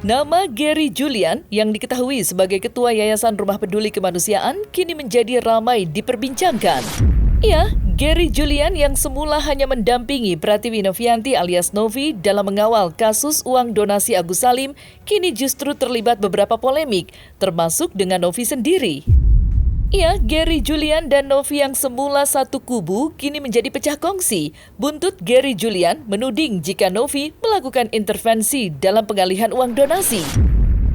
Nama Gary Julian yang diketahui sebagai Ketua Yayasan Rumah Peduli Kemanusiaan kini menjadi ramai diperbincangkan. Ya, Gary Julian yang semula hanya mendampingi Pratiwi Novianti alias Novi dalam mengawal kasus uang donasi Agus Salim, kini justru terlibat beberapa polemik, termasuk dengan Novi sendiri. Ya, Gary Julian dan Novi yang semula satu kubu kini menjadi pecah kongsi. Buntut Gary Julian menuding jika Novi melakukan intervensi dalam pengalihan uang donasi.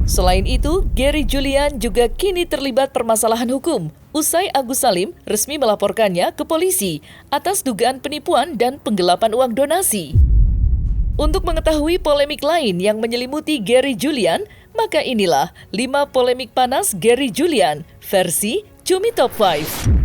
Selain itu, Gary Julian juga kini terlibat permasalahan hukum. Usai Agus Salim resmi melaporkannya ke polisi atas dugaan penipuan dan penggelapan uang donasi. Untuk mengetahui polemik lain yang menyelimuti Gary Julian, maka inilah 5 polemik panas Gary Julian versi Cumi Top 5.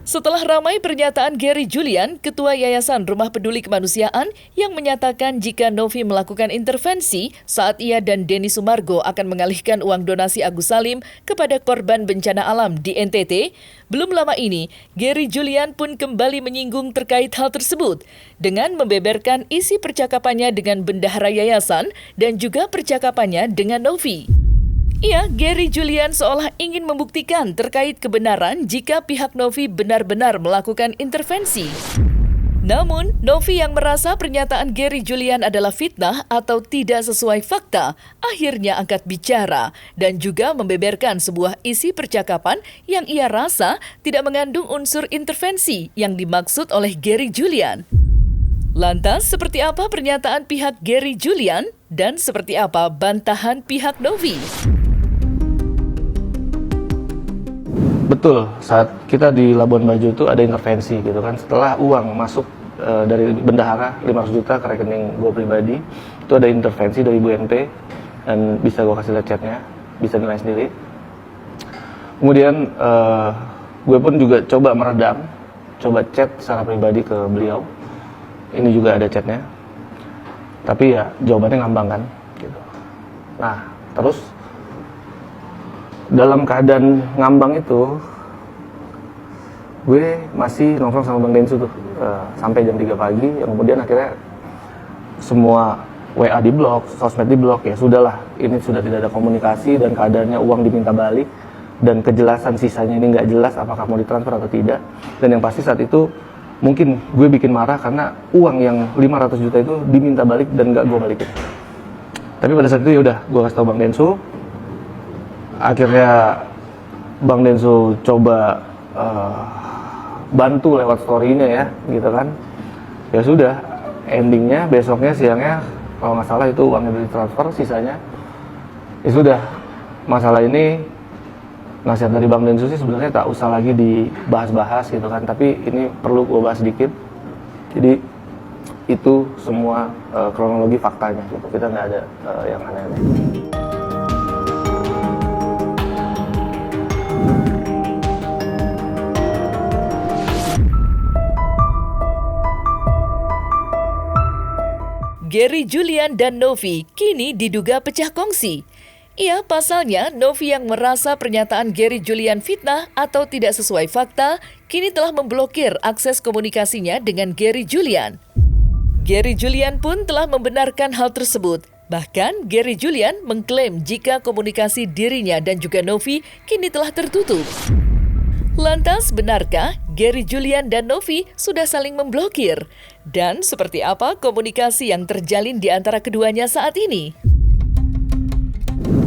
Setelah ramai pernyataan Gary Julian, Ketua Yayasan Rumah Peduli Kemanusiaan yang menyatakan jika Novi melakukan intervensi saat ia dan Denny Sumargo akan mengalihkan uang donasi Agus Salim kepada korban bencana alam di NTT, belum lama ini Gary Julian pun kembali menyinggung terkait hal tersebut dengan membeberkan isi percakapannya dengan bendahara yayasan dan juga percakapannya dengan Novi. Ya, Gary Julian seolah ingin membuktikan terkait kebenaran jika pihak Novi benar-benar melakukan intervensi. Namun, Novi yang merasa pernyataan Gary Julian adalah fitnah atau tidak sesuai fakta, akhirnya angkat bicara dan juga membeberkan sebuah isi percakapan yang ia rasa tidak mengandung unsur intervensi yang dimaksud oleh Gary Julian. Lantas, seperti apa pernyataan pihak Gary Julian dan seperti apa bantahan pihak Novi? Betul, saat kita di Labuan Bajo itu ada intervensi gitu kan. Setelah uang masuk dari bendahara 500 juta ke rekening gue pribadi, itu ada intervensi dari Bu NP dan bisa gue kasih lihat chatnya, bisa nilai sendiri. Kemudian gue pun juga coba meredam, coba chat secara pribadi ke beliau. Ini juga ada chatnya, tapi ya jawabannya ngambang kan gitu. Nah, terus dalam keadaan ngambang itu, gue masih nongkrong sama Bang Densu tuh sampai jam 3 pagi. Yang kemudian akhirnya semua WA di blok, sosmed di blok. Ya sudahlah, ini sudah tidak ada komunikasi dan keadaannya uang diminta balik dan kejelasan sisanya ini nggak jelas apakah mau ditransfer atau tidak. Dan yang pasti saat itu mungkin gue bikin marah karena uang yang 500 juta itu diminta balik dan nggak gue balikin. Tapi pada saat itu ya udah, gue kasih tau Bang Densu. Akhirnya Bang Densu coba bantu lewat story-nya ya, gitu kan. Ya sudah, endingnya besoknya siangnya kalau nggak salah itu uangnya ditransfer, sisanya ya sudah. Masalah ini nasihat dari Bang Densu sih sebenarnya tak usah lagi dibahas-bahas gitu kan, tapi ini perlu gue bahas sedikit. Jadi itu semua kronologi faktanya gitu, kita nggak ada yang aneh-aneh. Gary Julian dan Novi kini diduga pecah kongsi. Ia pasalnya Novi yang merasa pernyataan Gary Julian fitnah atau tidak sesuai fakta, kini telah memblokir akses komunikasinya dengan Gary Julian. Gary Julian pun telah membenarkan hal tersebut. Bahkan Gary Julian mengklaim jika komunikasi dirinya dan juga Novi kini telah tertutup. Lantas, benarkah Gary Julian dan Novi sudah saling memblokir? Dan seperti apa komunikasi yang terjalin di antara keduanya saat ini?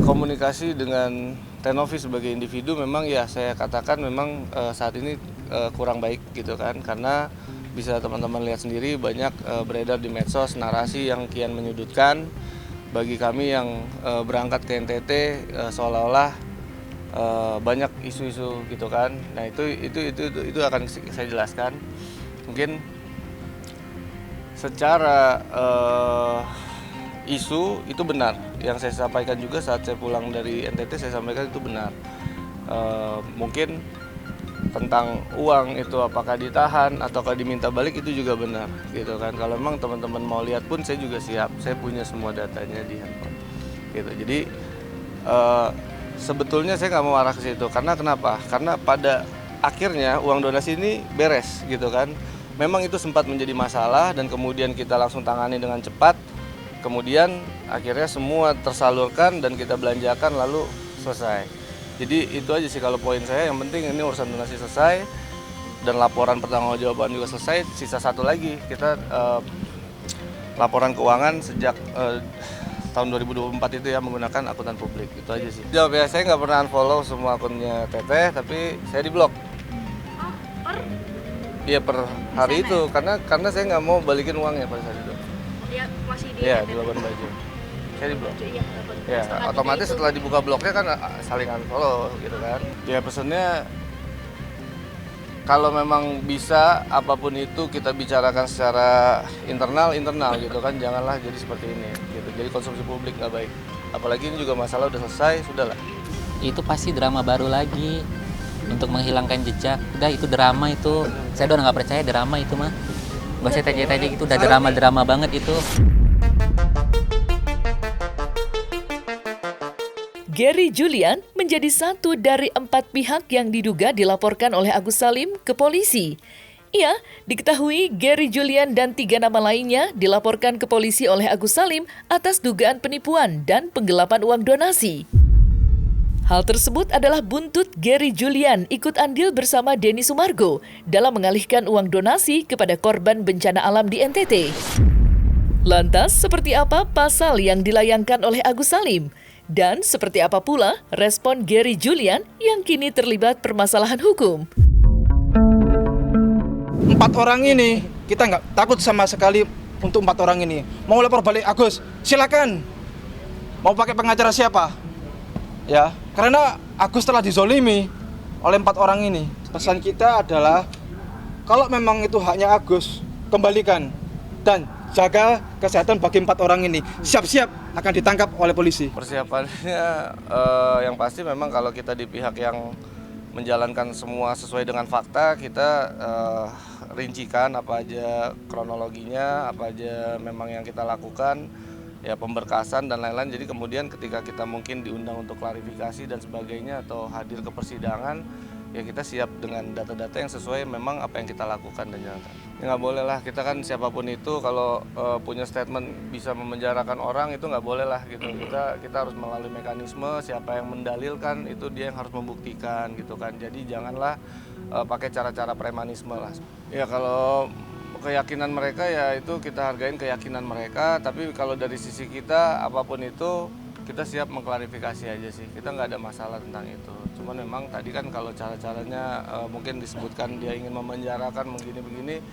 Komunikasi dengan Novi sebagai individu memang ya saya katakan memang saat ini kurang baik gitu kan. Karena bisa teman-teman lihat sendiri banyak beredar di medsos narasi yang kian menyudutkan bagi kami yang berangkat ke NTT seolah-olah banyak isu-isu gitu kan. Nah itu akan saya jelaskan. Mungkin secara isu itu benar. Yang saya sampaikan juga saat saya pulang dari NTT saya sampaikan itu benar. Mungkin tentang uang itu apakah ditahan ataukah diminta balik itu juga benar gitu kan. Kalau memang teman-teman mau lihat pun saya juga siap. Saya punya semua datanya di handphone. Gitu. Jadi sebetulnya saya nggak mau arah ke situ. Karena kenapa? Karena pada akhirnya uang donasi ini beres gitu kan. memang itu sempat menjadi masalah dan kemudian kita langsung tangani dengan cepat. Kemudian akhirnya semua tersalurkan dan kita belanjakan lalu selesai. Jadi itu aja sih kalau poin saya, yang penting ini urusan donasi selesai dan laporan pertanggungjawaban juga selesai. Sisa satu lagi, kita laporan keuangan sejak tahun 2024 itu ya menggunakan akuntan publik. Itu aja sih. Jawab ya, saya nggak pernah unfollow semua akunnya Teteh, tapi saya diblok. Iya per hari itu, karena saya nggak mau balikin uangnya pada saat itu. Dia masih di Iya, di Labuan Bajo. Saya di blok. Ya, otomatis setelah dibuka bloknya kan saling unfollow gitu kan. Ya pesannya kalau memang bisa apapun itu kita bicarakan secara internal gitu kan, janganlah jadi seperti ini gitu. Jadi konsumsi publik nggak baik. Apalagi ini juga masalah udah selesai, sudahlah. Itu pasti drama baru lagi untuk menghilangkan jejak. Udah itu drama itu. Saya udah nggak percaya drama itu mah. Gak usah tanya-tanya gitu, udah drama banget itu. Gary Julian menjadi satu dari 4 pihak yang diduga dilaporkan oleh Agus Salim ke polisi. Ia diketahui Gary Julian dan 3 nama lainnya dilaporkan ke polisi oleh Agus Salim atas dugaan penipuan dan penggelapan uang donasi. Hal tersebut adalah buntut Gary Julian ikut andil bersama Denny Sumargo dalam mengalihkan uang donasi kepada korban bencana alam di NTT. Lantas, seperti apa pasal yang dilayangkan oleh Agus Salim? Dan seperti apa pula respon Gary Julian yang kini terlibat permasalahan hukum? 4 orang ini, kita nggak takut sama sekali untuk 4 orang ini. Mau lapor balik Agus, silakan. Mau pakai pengacara siapa? Ya, karena Agus telah dizolimi oleh 4 orang ini. Pesan kita adalah, kalau memang itu haknya Agus, kembalikan. Dan jaga kesehatan bagi 4 orang ini. Siap-siap akan ditangkap oleh polisi. Persiapannya yang pasti memang kalau kita di pihak yang menjalankan semua sesuai dengan fakta, kita rincikan apa aja kronologinya, apa aja memang yang kita lakukan, ya pemberkasan dan lain-lain. Jadi kemudian ketika kita mungkin diundang untuk klarifikasi dan sebagainya atau hadir ke persidangan, ya kita siap dengan data-data yang sesuai memang apa yang kita lakukan dan jalankan. Ya nggak boleh lah, kita kan siapapun itu kalau punya statement bisa memenjarakan orang itu nggak boleh lah gitu. Kita harus melalui mekanisme, siapa yang mendalilkan itu dia yang harus membuktikan gitu kan. Jadi janganlah pakai cara-cara premanisme lah. Ya kalau keyakinan mereka ya itu kita hargain keyakinan mereka, tapi kalau dari sisi kita apapun itu kita siap mengklarifikasi aja sih, kita nggak ada masalah tentang itu. Cuman memang tadi kan kalau cara-caranya mungkin disebutkan dia ingin memenjarakan begini-begini,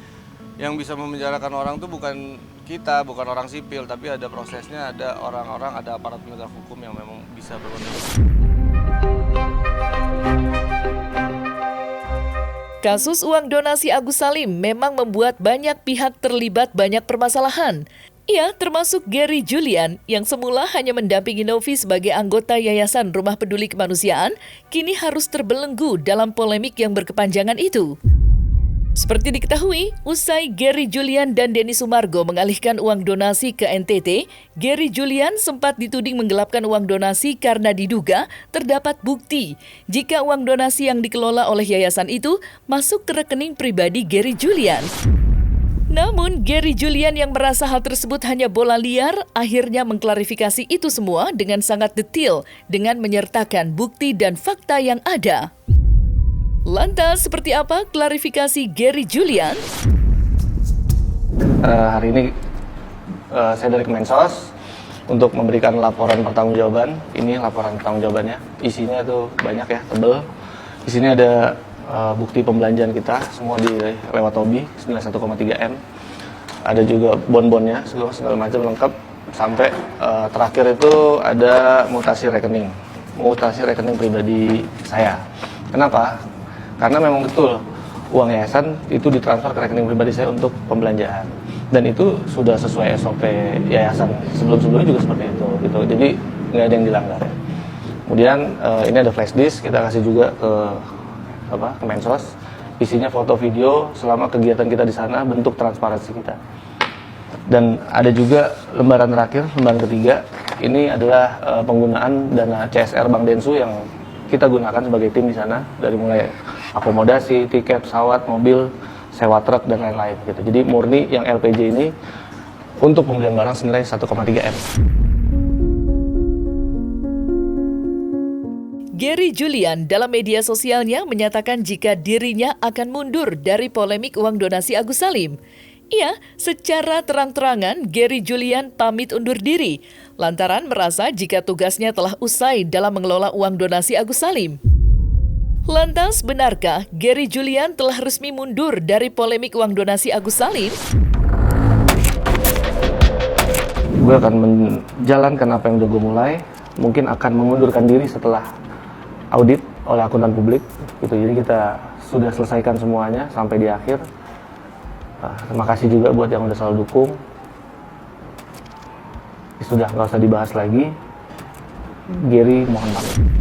yang bisa memenjarakan orang tuh bukan kita, bukan orang sipil, tapi ada prosesnya, ada orang-orang, ada aparat penegak hukum yang memang bisa berwenang. Kasus uang donasi Agus Salim memang membuat banyak pihak terlibat banyak permasalahan. Ia termasuk Gary Julian yang semula hanya mendampingi Novi sebagai anggota Yayasan Rumah Peduli Kemanusiaan, kini harus terbelenggu dalam polemik yang berkepanjangan itu. Seperti diketahui, usai Gary Julian dan Denny Sumargo mengalihkan uang donasi ke NTT, Gary Julian sempat dituding menggelapkan uang donasi karena diduga terdapat bukti jika uang donasi yang dikelola oleh yayasan itu masuk ke rekening pribadi Gary Julian. Namun, Gary Julian yang merasa hal tersebut hanya bola liar, akhirnya mengklarifikasi itu semua dengan sangat detail dengan menyertakan bukti dan fakta yang ada. Lantas, seperti apa klarifikasi Gary Julian? Hari ini saya dari Kemensos untuk memberikan laporan pertanggungjawaban. Ini laporan pertanggungjawabannya. Isinya tuh banyak ya, tebel. Di sini ada bukti pembelanjaan kita, semua lewat Tobi, 91,3 M. Ada juga bon-bonnya, segala macam lengkap. Sampai terakhir itu ada mutasi rekening pribadi saya. Kenapa? Karena memang betul uang yayasan itu ditransfer ke rekening pribadi saya untuk pembelanjaan, dan itu sudah sesuai SOP yayasan sebelum-sebelumnya juga seperti itu gitu. Jadi nggak ada yang dilanggar. Kemudian ini ada flash disk, kita kasih juga ke Kemensos, isinya foto video selama kegiatan kita di sana, bentuk transparansi kita. Dan ada juga lembaran terakhir, lembaran ketiga, ini adalah penggunaan dana CSR Bank Densu yang kita gunakan sebagai tim di sana, dari mulai akomodasi, tiket, pesawat, mobil, sewa truk dan lain-lain gitu. Jadi murni yang LPG ini untuk pembelian barang senilai 1,3 M. Gary Julian dalam media sosialnya menyatakan jika dirinya akan mundur dari polemik uang donasi Agus Salim. Ia secara terang-terangan Gary Julian pamit undur diri lantaran merasa jika tugasnya telah usai dalam mengelola uang donasi Agus Salim. Lantas, benarkah Gary Julian telah resmi mundur dari polemik uang donasi Agus Salim? Gue akan menjalankan apa yang udah gue mulai, mungkin akan mengundurkan diri setelah audit oleh akuntan publik gitu. Jadi kita sudah selesaikan semuanya sampai di akhir. Terima kasih juga buat yang udah selalu dukung. Sudah nggak usah dibahas lagi. Gary mohon maaf.